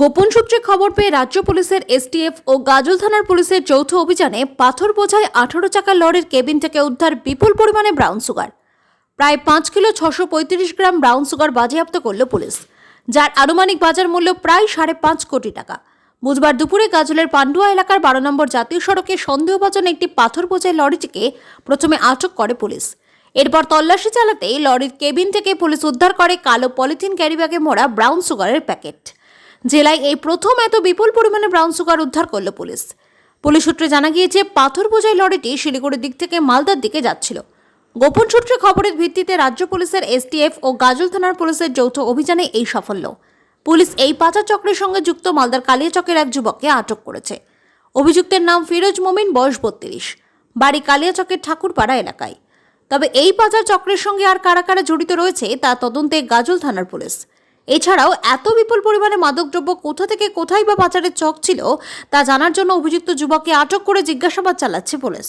গোপন সূত্রে খবর পেয়ে রাজ্য পুলিশের এসটিএফ ও গাজল থানার পুলিশের যৌথ অভিযানে পাথর বোঝাই 18 চাকার লরির কেবিন থেকে উদ্ধার বিপুল পরিমাণে ব্রাউন সুগার। প্রায় 5 কিলো 635 গ্রাম ব্রাউন সুগার বাজেয়াপ্ত করল পুলিশ, যার আনুমানিক বাজার মূল্য প্রায় 5.5 কোটি টাকা। বুধবার দুপুরে গাজলের পান্ডুয়া এলাকার 12 নম্বর জাতীয় সড়কে সন্দেহভাজন একটি পাথর বোঝাই লরিটিকে প্রথমে আটক করে পুলিশ। এরপর তল্লাশি চালাতে লরির কেবিন থেকে পুলিশ উদ্ধার করে কালো পলিথিন ক্যারিব্যাগে মোড়া ব্রাউন সুগারের প্যাকেট। জেলায় এই প্রথম এত বিপুল পরিমাণে ব্রাউন সুগার উদ্ধার করল পুলিশ। পুলিশ সূত্রে জানা গিয়েছে, পাথর বোঝাই লরিটি শিলিগুড়ির দিক থেকে মালদার দিকে যাচ্ছিল। গোপন সূত্রে খবরের ভিত্তিতে রাজ্য পুলিশের এসটিএফ ও গাজল থানার পুলিশের যৌথ অভিযানে এই সাফল্য। পুলিশ এই পাচার চক্রের সঙ্গে যুক্ত মালদার কালিয়াচকের এক যুবককে আটক করেছে। অভিযুক্তের নাম ফিরোজ মমিন, বয়স 32, বাড়ি কালিয়াচকের ঠাকুরপাড়া এলাকায়। তবে এই পাচার চক্রের সঙ্গে আর কারা কারা জড়িত রয়েছে তা তদন্তে গাজল থানার পুলিশ। এছাড়াও এত বিপুল পরিমাণে মাদকদ্রব্য কোথা থেকে কোথায় বা পাচারের চক ছিল তা জানার জন্য অভিযুক্ত যুবককে আটক করে জিজ্ঞাসাবাদ চালাচ্ছে পুলিশ।